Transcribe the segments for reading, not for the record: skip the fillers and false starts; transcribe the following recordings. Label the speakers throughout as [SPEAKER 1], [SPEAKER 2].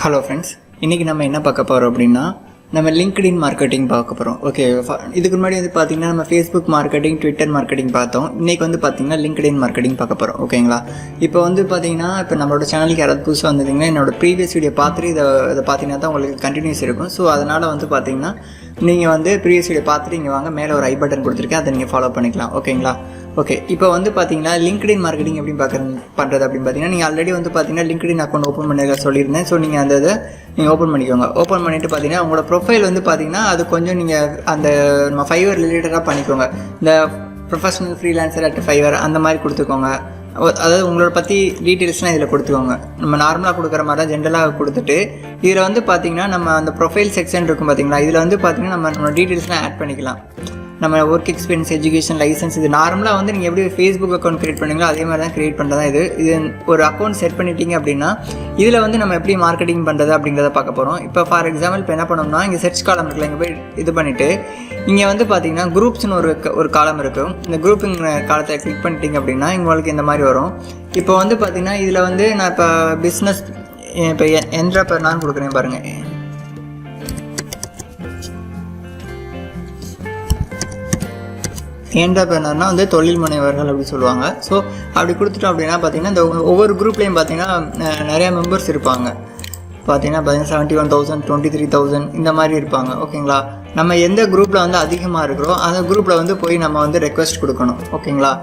[SPEAKER 1] Hello friends, இன்றைக்கி நம்ம என்ன பார்க்க போகிறோம் அப்படின்னா நம்ம லிங்க்டின் மார்க்கெட்டிங் பார்க்க போகிறோம். ஓகே, இதுக்கு முன்னாடி வந்து பார்த்திங்கன்னா நம்ம ஃபேஸ்புக் மார்க்கெட்டிங், ட்விட்டர் மார்க்கெட்டிங் பார்த்தோம். இன்றைக்கி வந்து பார்த்திங்கன்னா லிங்க்டின் மார்க்கெட்டிங் பார்க்க போகிறோம். ஓகேங்களா? இப்போ வந்து பார்த்திங்கன்னா இப்போ நம்மளோட சேனலுக்கு யாராவது புதுசாக வந்திருந்தீங்கன்னா என்னோடய ப்ரீவியஸ் வீடியோ பார்த்துட்டு இதை பார்த்தீங்கன்னா தான் உங்களுக்கு கண்டினியூஸ் இருக்கும். ஸோ அதனால் வந்து பார்த்திங்கன்னா நீங்கள் வந்து ப்ரீவியஸ் வீடியோ பார்த்துட்டு இங்கே வாங்க, மேலே ஒரு ஐ பட்டன் கொடுத்துருக்கேன், அதை நீங்கள் ஃபாலோ பண்ணிக்கலாம். ஓகேங்களா? ஓகே, இப்போ வந்து பார்த்தீங்கன்னா லிங்க்டின் மார்க்கெட்டிங் எப்படி பண்ணுறது அப்படின்னு பார்த்தீங்கன்னா, நீங்கள் ஆல்ரெடி வந்து பார்த்தீங்கன்னா லிங்க்டின் அக்கௌண்ட் ஓப்பன் பண்ண சொல்லியிருந்தேன். ஸோ நீங்கள் அந்த இதை நீங்கள் ஓப்பன் பண்ணிக்கோங்க. ஓப்பன் பண்ணிவிட்டு பார்த்தீங்கன்னா உங்களோட ப்ரொஃபைல் வந்து பார்த்தீங்கன்னா அது கொஞ்சம் நீங்கள் அந்த நம்ம ஃபைவர் ரிலேட்டடாக பண்ணிக்கோங்க. இந்த ப்ரொஃபஷனல் ஃப்ரீலான்சர் அட் ஃபைவர் அந்த மாதிரி கொடுத்துக்கோங்க. அதாவது உங்களோட பற்றி டீட்டெயில்ஸ்லாம் இதில் கொடுத்துக்கோங்க. நம்ம நார்மலாக கொடுக்குற மாதிரி தான் ஜென்ரலாக கொடுத்துட்டு இதில் வந்து பார்த்திங்கன்னா நம்ம அந்த ப்ரொஃபைல் செக்ஷன் இருக்கும் பார்த்தீங்களா, இதில் வந்து பார்த்திங்கன்னா நம்ம டீட்டெயில்ஸ்லாம் ஆட் பண்ணிக்கலாம். நம்ம ஒர்க் எக்ஸ்பீரியன்ஸ், எஜுகேஷன், லைசன்ஸ், இது நார்மலாக வந்து நீங்கள் எப்படி ஃபேஸ்புக் அக்கௌண்ட் க்ரியேட் பண்ணுங்களோ அதே மாதிரி தான் க்ரியேட் பண்ணுறது தான் இது ஒரு அக்கௌண்ட் செட் பண்ணிட்டீங்க அப்படின்னா இதில் வந்து நம்ம எப்படி மார்க்கெட்டிங் பண்ணுறது அப்படிங்கிறத பார்க்க போகிறோம். இப்போ ஃபார் எக்ஸாம்பிள் இப்போ என்ன பண்ணோம்னா, இங்கே சர்ச் காலம் இருக்குல்ல, இங்கே போய் இது பண்ணிவிட்டு இங்கே வந்து பார்த்தீங்கன்னா குரூப்ஸ்னு ஒரு காலம் இருக்கும். இந்த குரூப்புங்கிற காலத்தை கிளிக் பண்ணிட்டீங்க அப்படின்னா உங்களுக்கு இந்த மாதிரி வரும். இப்போ வந்து பார்த்தீங்கன்னா இதில் வந்து நான் இப்போ பிஸ்னஸ் இப்போ என்டர்பிரனர் கொடுக்குறேன் பாருங்கள். என்டர்பிரனர்னா வந்து தொழில் முனைவர்கள் அப்படி சொல்லுவாங்க. ஸோ அப்படி கொடுத்துட்டோம் அப்படின்னா பார்த்தீங்கன்னா இந்த ஒவ்வொரு குரூப்லேயும் பார்த்தீங்கன்னா நிறையா மெம்பர்ஸ் இருப்பாங்க. பார்த்தீங்கன்னா 71,000, 23,000 இந்த மாதிரி இருப்பாங்க. ஓகேங்களா? நம்ம எந்த குரூப்பில் வந்து அதிகமாக இருக்கிறோம் அந்த குரூப்பில் வந்து போய் நம்ம வந்து ரெக்வஸ்ட் கொடுக்கணும். ஓகேங்களா?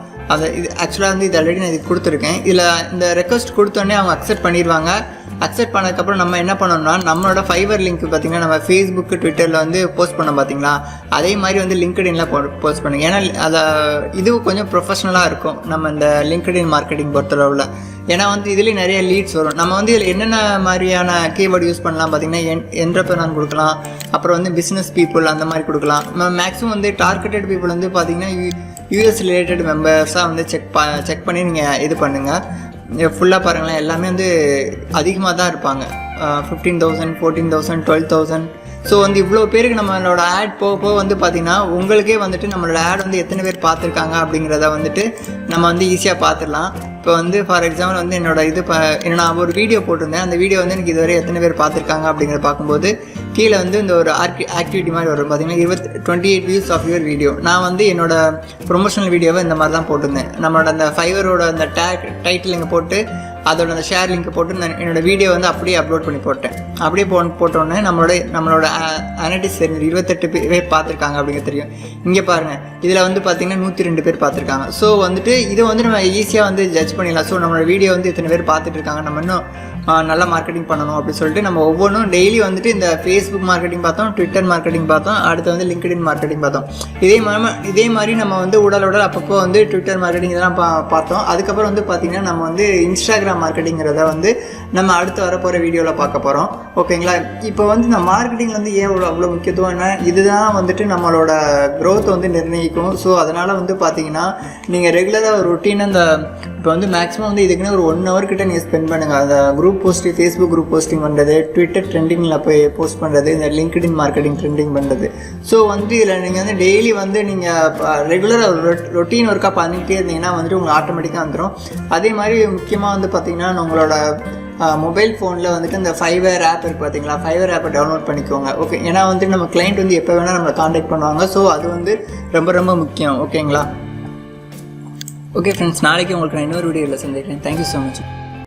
[SPEAKER 1] இது ஆக்சுவலாக வந்து இது ஆல்ரெடி நான் இது கொடுத்துருக்கேன். இதில் இந்த ரெக்வஸ்ட் கொடுத்தோடனே அவங்க அக்செப்ட் பண்ணிடுவாங்க. அக்செப்ட் பண்ணதுக்கப்புறம் நம்ம என்ன பண்ணோம்னா, நம்மளோட ஃபைவர் லிங்க் பார்த்திங்கன்னா நம்ம ஃபேஸ்புக்கு, ட்விட்டரில் வந்து போஸ்ட் பண்ணோம் பார்த்தீங்களா, அதே மாதிரி வந்து லிங்க்டின்ல போஸ்ட் பண்ணுங்க. ஏன்னா அதை இது கொஞ்சம் ப்ரொஃபஷ்னலாக இருக்கும் நம்ம இந்த லிங்க்டின் மார்க்கெட்டிங் பொறுத்தளவில். ஏன்னா வந்து இதுலேயும் நிறைய லீட்ஸ் வரும். நம்ம வந்து இதில் என்னென்ன மாதிரியான கீவேர்டு யூஸ் பண்ணலாம் பார்த்தீங்கன்னா, என்டர்பிரனர் கொடுக்கலாம், அப்புறம் வந்து பிஸ்னஸ் பீப்புள் அந்த மாதிரி கொடுக்கலாம். நம்ம மேக்ஸிமம் வந்து டார்கெட்டட் பீப்புள் வந்து பார்த்திங்கன்னா யூஎஸ் ரிலேட்டட் மெம்பர்ஸாக வந்து செக் பண்ணி நீங்கள் இது பண்ணுங்கள். ஃபுல்லாக பாருங்களேன், எல்லாமே வந்து அதிகமாக தான் இருப்பாங்க. 15,000, 14,000, 12,000. ஸோ வந்து இவ்வளோ பேருக்கு நம்மளோட ஆட் போக வந்து பார்த்திங்கன்னா உங்களுக்கே வந்துட்டு நம்மளோட ஆட் வந்து எத்தனை பேர் பார்த்துருக்காங்க அப்படிங்கிறத வந்துட்டு நம்ம வந்து ஈஸியாக பார்த்துடலாம். இப்போ வந்து ஃபார் எக்ஸாம்பிள் வந்து நான் ஒரு வீடியோ போட்டிருந்தேன். அந்த வீடியோ வந்து எனக்கு இதுவரை எத்தனை பேர் பார்த்துருக்காங்க அப்படிங்கிறத பார்க்கும்போது கீழே வந்து இந்த ஒரு ஆக்டிவிட்டி மாதிரி வரும் பார்த்தீங்கன்னா 28 வியூஸ் ஆஃப் யுவர் வீடியோ. நான் வந்து என்னோட ப்ரொமோஷனல் வீடியோவை இந்த மாதிரி தான் போட்டிருந்தேன். நம்மளோட அந்த ஃபைவரோட அந்த டைட்டில் இங்கே போட்டு அதோட அந்த ஷேர் லிங்க் போட்டு நான் என்னோடய வீடியோ வந்து அப்படியே அப்லோட் பண்ணி போட்டேன். அப்படியே போட்டோடனே நம்மளோட அனலிட்டிக்ஸ் தெரிஞ்சு 28 பேர் பார்த்துருக்காங்க அப்படிங்க தெரியும். இங்கே பாருங்கள், இதில் வந்து பார்த்திங்கன்னா 102 பேர் பார்த்துருக்காங்க. ஸோ வந்துட்டு இதை வந்து நம்ம ஈஸியாக வந்து ஜட்ஜ் பண்ணிடலாம். ஸோ நம்மளோட வீடியோ வந்து இத்தனை பேர் பார்த்துட்டு இருக்காங்க, நம்ம இன்னும் நல்லா மார்க்கெட்டிங் பண்ணணும் அப்படின்னு சொல்லிட்டு நம்ம ஒவ்வொன்றும் டெய்லி வந்துட்டு இந்த ஃபேஸ்புக் மார்க்கெட்டிங் பார்த்தோம், ட்விட்டர் மார்க்கெட்டிங் பார்த்தோம், அடுத்து வந்து லிங்க்டின் மார்க்கெட்டிங் பார்த்தோம். இதே மாதிரி நம்ம வந்து உடல் அப்பப்போ வந்து ட்விட்டர் மார்க்கெட்டிங் இதெல்லாம் பார்த்தோம். அதுக்கப்புறம் வந்து பார்த்திங்கன்னா நம்ம வந்து இன்ஸ்டாகிராம் மார்க்கெட்டிங்கிறத வந்து நம்ம அடுத்து வரப்போகிற வீடியோவில் பார்க்க போகிறோம். ஓகேங்களா? இப்போ வந்து இந்த மார்க்கெட்டிங் வந்து ஏன் அவ்வளோ முக்கியத்துவம், என்ன இதுதான் வந்துட்டு நம்மளோட க்ரோத் வந்து நிர்ணயிக்கும். ஸோ அதனால் வந்து பார்த்திங்கன்னா நீங்கள் ரெகுலராக ஒரு ரொட்டீன் அந்த இப்போ வந்து மேக்ஸிமம் வந்து இதுக்குன்னு ஒரு 1 hour கிட்ட நீங்கள் ஸ்பெண்ட் பண்ணுங்கள். அந்த group posting, Facebook group posting பண்ணுறது, ட்விட்டர் ட்ரெண்டிங்கில் போய் போஸ்ட் பண்ணுறது, இந்த லிங்க்டின் மார்க்கெட்டிங் ட்ரெண்டிங் பண்ணுறது. ஸோ வந்து இதில் நீங்கள் வந்து டெய்லி வந்து நீங்கள் ரெகுலராக ஒரு ரொட்டீன் ஒர்க்காக பண்ணிகிட்டே இருந்தீங்கன்னா வந்துட்டு உங்களுக்கு ஆட்டோமேட்டிக்காக வந்துடும். அதே மாதிரி முக்கியமாக வந்து பார்த்திங்கன்னா உங்களோட மொபைல் ஃபோனில் வந்துட்டு இந்த ஃபைவர் ஆப் இருக்குது பார்த்தீங்களா, ஃபைவர் ஆப்பை டவுன்லோட் பண்ணிக்கோங்க. ஓகே, ஏன்னா வந்துட்டு நம்ம கிளைண்ட் வந்து எப்போ வேணால் நம்மளை காண்டாக்ட் பண்ணுவாங்க. ஸோ அது வந்து ரொம்ப ரொம்ப முக்கியம். ஓகேங்களா? ஓகே ஃப்ரெண்ட்ஸ், நாளைக்கு உங்களுக்கு நான் இன்னொரு வீடியோவில் சந்திக்கிறேன். Thank you so much.